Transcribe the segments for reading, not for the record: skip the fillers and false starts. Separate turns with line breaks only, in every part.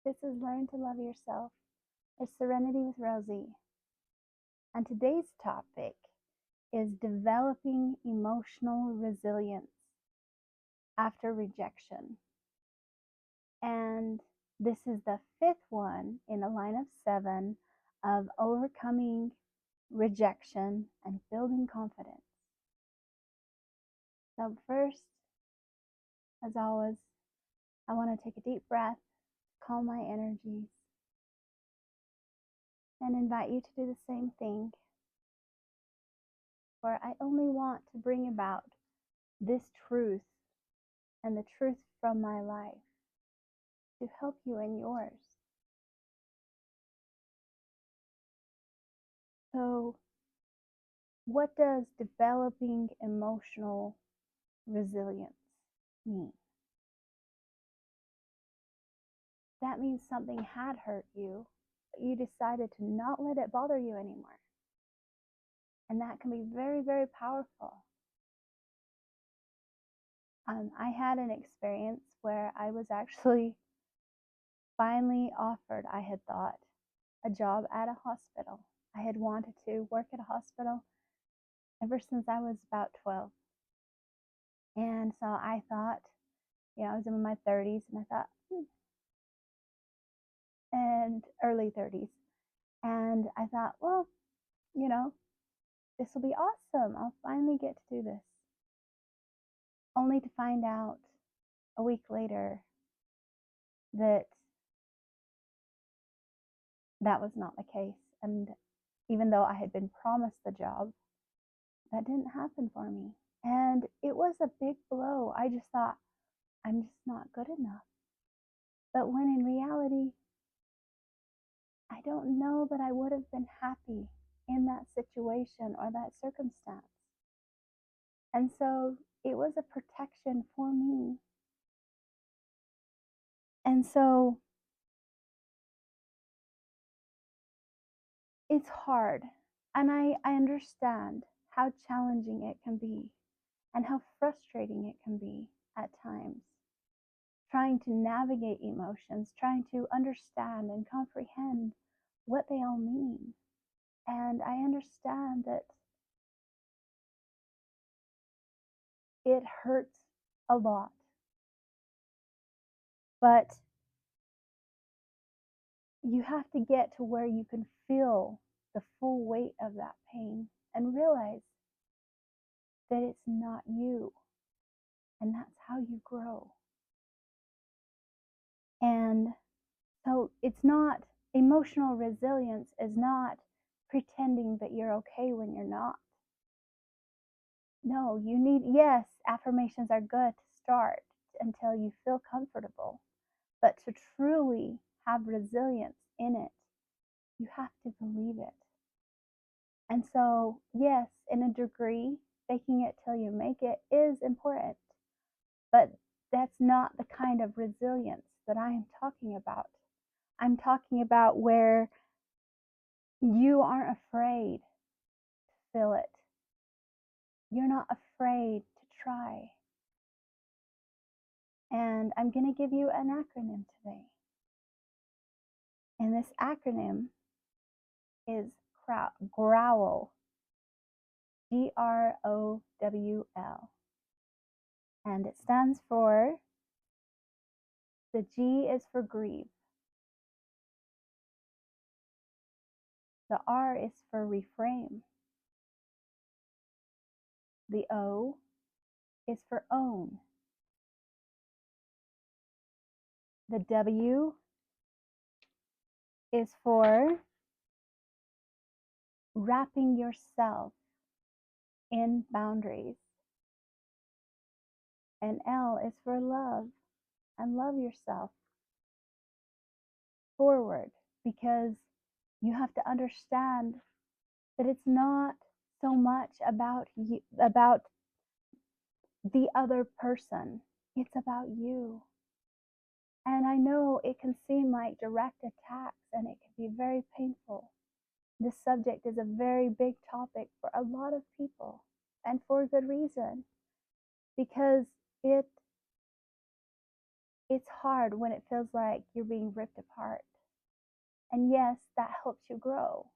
This is Learn to Love Yourself. It's Serenity with Rosie. And today's topic is developing emotional resilience after rejection. And this is the fifth one in a line of 7 of overcoming rejection and building confidence. So, first, as always, I want to take a deep breath, calm my energies, and invite you to do the same thing. For I only want to bring about this truth and the truth from my life to help you in yours. So, what does developing emotional resilience mean? That means something had hurt you, but you decided to not let it bother you anymore. And that can be very, very powerful. I had an experience where I was actually finally offered, I had thought, a job at a hospital. I had wanted to work at a hospital ever since I was about 12. And so I thought, I was in my 30s, and I thought, and early 30s. And I thought, well, this will be awesome. I'll finally get to do this. Only to find out a week later that that was not the case. And even though I had been promised the job, that didn't happen for me. And it was a big blow. I just thought, I'm just not good enough. But when in reality, I don't know that I would have been happy in that situation or that circumstance. And so it was a protection for me. And so it's hard. And I understand how challenging it can be and how frustrating it can be at times. Trying to navigate emotions, trying to understand and comprehend what they all mean. And I understand that it hurts a lot. But you have to get to where you can feel the full weight of that pain and realize that it's not you. And that's how you grow. And so it's not, emotional resilience is not pretending that you're okay when you're not. No, you need, yes, affirmations are good to start until you feel comfortable. But to truly have resilience in it, you have to believe it. And so, yes, in a degree, faking it till you make it is important. But that's not the kind of resilience that I am talking about. I'm talking about where you aren't afraid to feel it. You're not afraid to try. And I'm going to give you an acronym today. And this acronym is GROWL. GROWL. And it stands for, the G is for grieve. The R is for reframe. The O is for own. The W is for wrapping yourself in boundaries. And L is for love, and love yourself forward, because you have to understand that it's not so much about you, about the other person. It's about you. And I know it can seem like direct attacks, and it can be very painful. This subject is a very big topic for a lot of people, and for good reason, because it It's hard when it feels like you're being ripped apart. And yes, that helps you grow,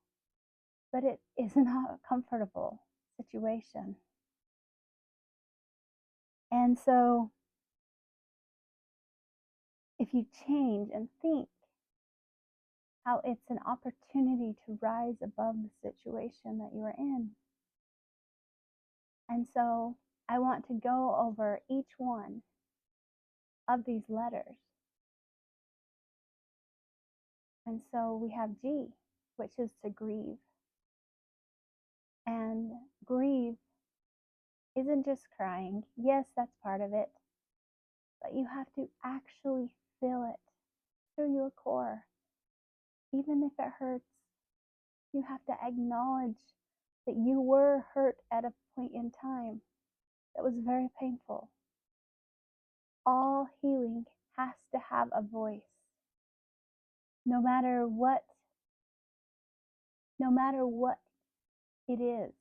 but it is not a comfortable situation. And so, if you change and think how it's an opportunity to rise above the situation that you are in. And so, I want to go over each one of these letters. And so, we have G, which is to grieve. And grieve isn't just crying. Yes, that's part of it. But you have to actually feel it through your core. Even if it hurts, you have to acknowledge that you were hurt at a point in time that was very painful. All healing has to have a voice. No matter what it is,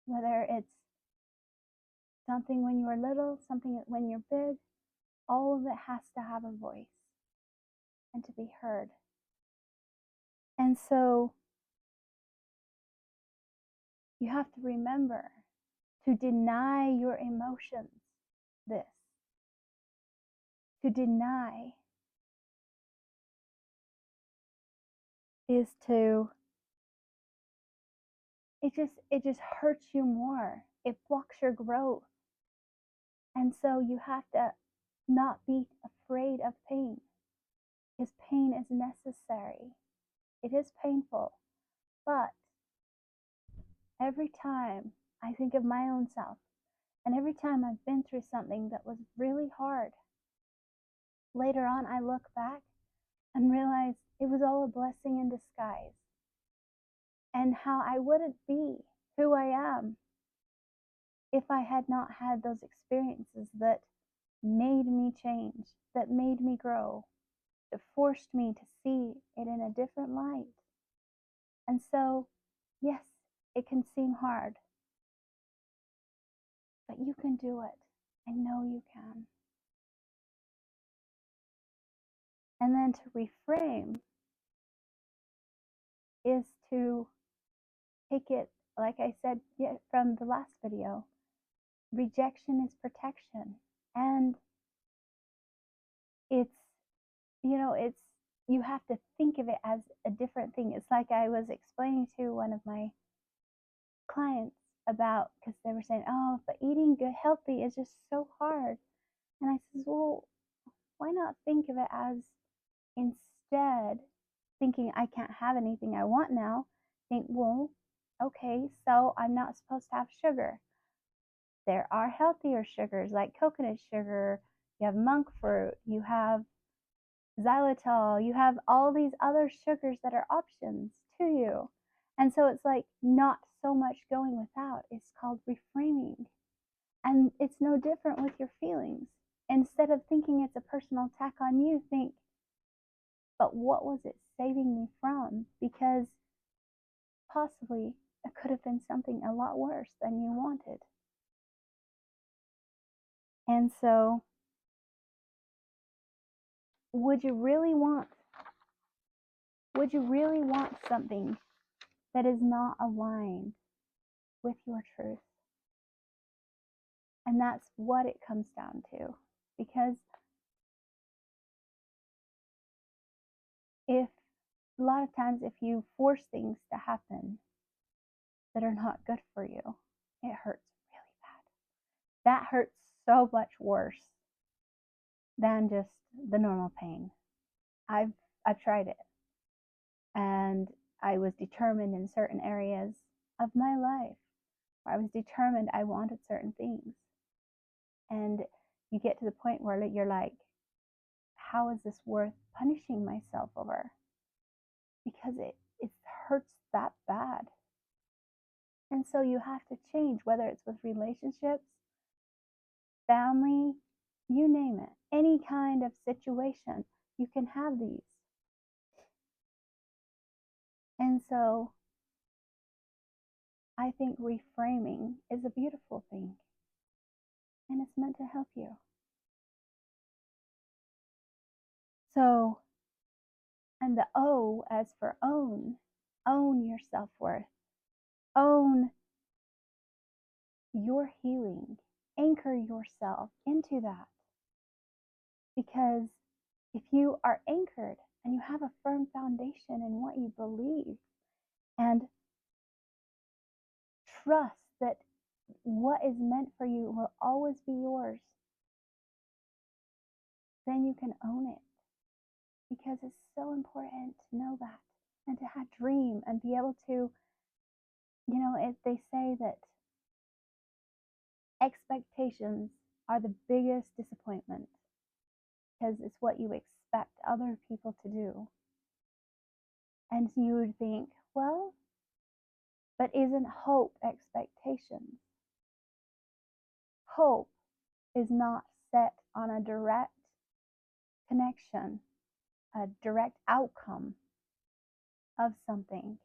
whether it's something when you were little, something when you're big, all of it has to have a voice and to be heard. And so you have to remember to deny your emotions this. To deny is to, it just hurts you more. It blocks your growth. And so you have to not be afraid of pain, because pain is necessary. It is painful, but every time I think of my own self, and every time I've been through something that was really hard, later on I look back and realize it was all a blessing in disguise, and how I wouldn't be who I am if I had not had those experiences that made me change, that made me grow, that forced me to see it in a different light. And so, yes, it can seem hard, but you can do it. I know you can. And then to reframe is to take it, like I said from the last video, rejection is protection. And it's, it's, you have to think of it as a different thing. It's like I was explaining to one of my clients about, because they were saying, oh, but eating good, healthy is just so hard. And I says, well, why not think of it as, instead thinking I can't have anything I want now, think, well, okay, so I'm not supposed to have sugar. There are healthier sugars like coconut sugar, you have monk fruit, you have xylitol, you have all these other sugars that are options to you. And so it's like not so much going without. It's called reframing. And it's no different with your feelings. Instead of thinking it's a personal attack on you, think, but what was it saving me from? Because possibly it could have been something a lot worse than you wanted. And so, would you really want something that is not aligned with your truth? And that's what it comes down to. Because if a lot of times if you force things to happen that are not good for you, it hurts really bad. That hurts so much worse than just the normal pain. I've tried it, and I was determined in certain areas of my life where I was determined I wanted certain things, and you get to the point where you're like, how is this worth punishing myself over? Because it hurts that bad. And so you have to change, whether it's with relationships, family, you name it, any kind of situation, you can have these. And so I think reframing is a beautiful thing, and it's meant to help you. So, and the O as for own your self-worth, own your healing, anchor yourself into that. Because if you are anchored and you have a firm foundation in what you believe and trust that what is meant for you will always be yours, then you can own it. Because it's so important to know that and to have dream and be able to, if they say that expectations are the biggest disappointment because it's what you expect other people to do. And you would think, well, but isn't hope expectations? Hope is not set on a direct connection, a direct outcome of something.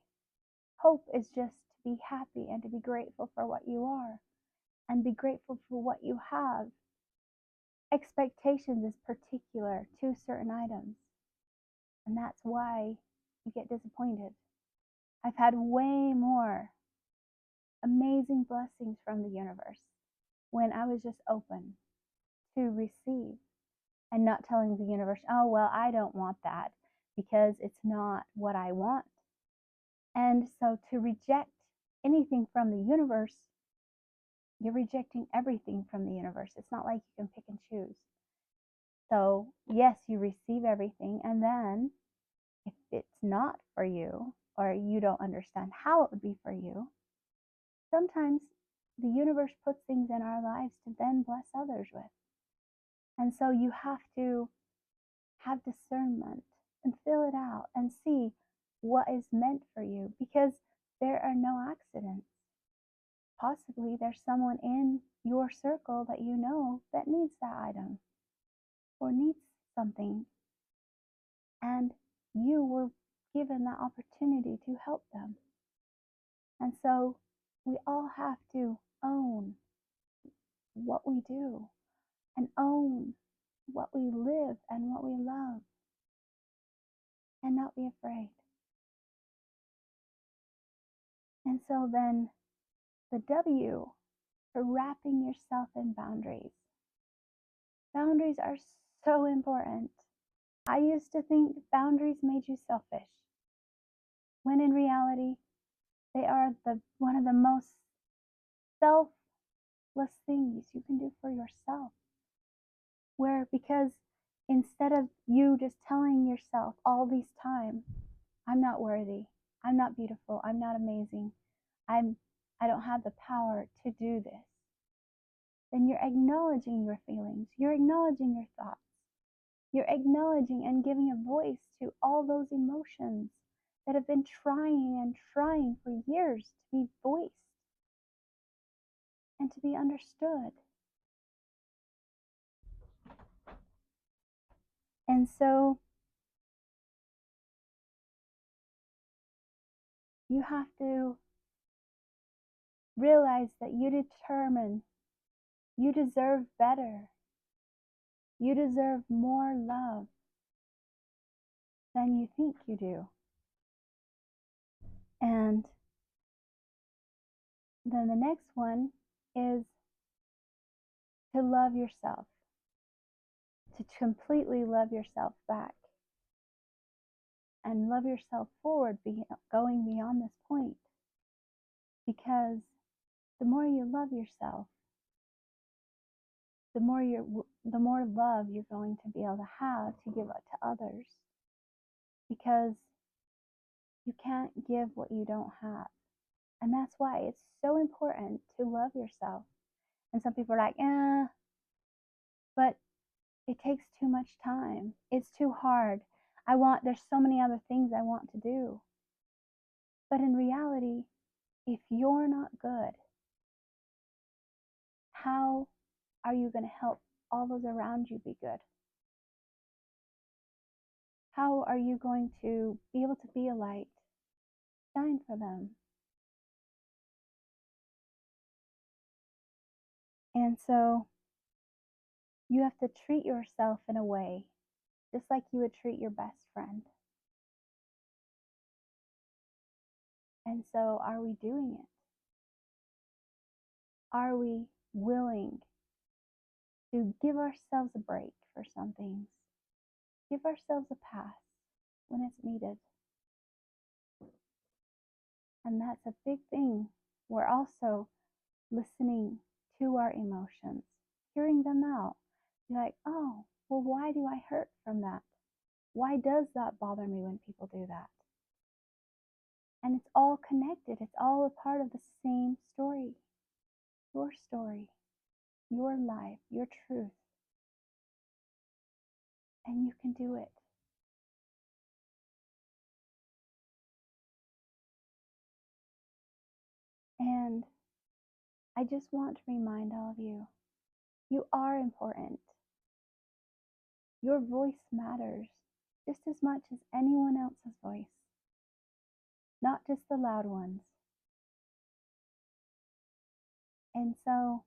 Hope is just to be happy and to be grateful for what you are and be grateful for what you have. Expectations is particular to certain items, and that's why you get disappointed. I've had way more amazing blessings from the universe when I was just open to receive and not telling the universe, oh, well, I don't want that because it's not what I want. And so to reject anything from the universe, you're rejecting everything from the universe. It's not like you can pick and choose. So, yes, you receive everything, and then if it's not for you or you don't understand how it would be for you, sometimes the universe puts things in our lives to then bless others with. And so you have to have discernment and fill it out and see what is meant for you, because there are no accidents. Possibly there's someone in your circle that you know that needs that item or needs something, and you were given that opportunity to help them. And so we all have to own what we do and own what we live and what we love and not be afraid. And so then the W for wrapping yourself in boundaries. Boundaries are so important. I used to think boundaries made you selfish, when in reality, they are one of the most selfless things you can do for yourself. Because instead of you just telling yourself all these time, I'm not worthy, I'm not beautiful, I'm not amazing, I don't have the power to do this, then you're acknowledging your feelings, you're acknowledging your thoughts, you're acknowledging and giving a voice to all those emotions that have been trying and trying for years to be voiced and to be understood. And so you have to realize that you determine you deserve better. You deserve more love than you think you do. And then the next one is to love yourself, to completely love yourself back and love yourself forward, going beyond this point. Because the more you love yourself, the more love you're going to be able to have to give it to others. Because you can't give what you don't have. And that's why it's so important to love yourself. And some people are like, but it takes too much time. It's too hard. There's so many other things I want to do. But in reality, if you're not good, how are you going to help all those around you be good? How are you going to be able to be a light, shine for them? And so you have to treat yourself in a way just like you would treat your best friend. And so, are we doing it? Are we willing to give ourselves a break for some things? Give ourselves a pass when it's needed. And that's a big thing. We're also listening to our emotions, hearing them out. Be like, oh, well, why do I hurt from that? Why does that bother me when people do that? And it's all connected. It's all a part of the same story. Your story, your life, your truth. And you can do it. And I just want to remind all of you, you are important. Your voice matters just as much as anyone else's voice, not just the loud ones. And so,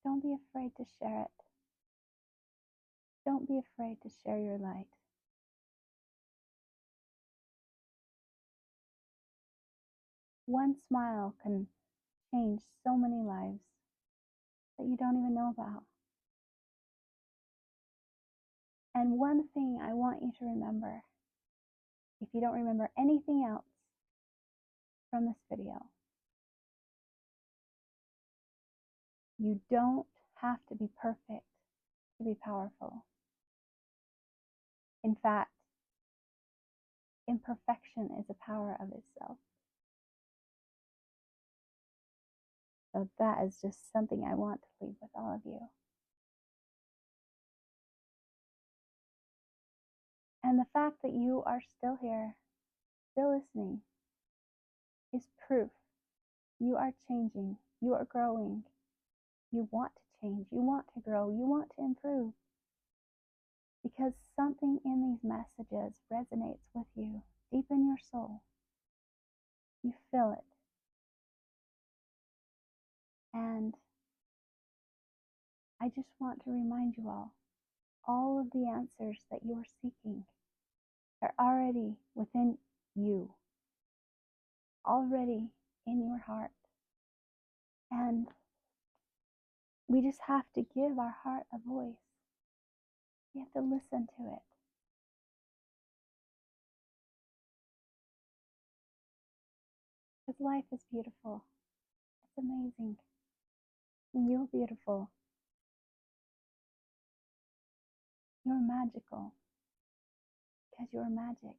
don't be afraid to share it. Don't be afraid to share your light. One smile can change so many lives that you don't even know about. And one thing I want you to remember, if you don't remember anything else from this video, you don't have to be perfect to be powerful. In fact, imperfection is a power of itself. So that is just something I want to leave with all of you. And the fact that you are still here, still listening, is proof you are changing, you are growing, you want to change, you want to grow, you want to improve. Because something in these messages resonates with you deep in your soul. You feel it. And I just want to remind you all of the answers that you are seeking are already within you, already in your heart. And we just have to give our heart a voice. We have to listen to it. Because life is beautiful. It's amazing. And you're beautiful. You're magical. Because you're magic.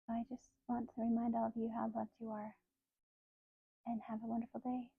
So I just want to remind all of you how loved you are. And have a wonderful day.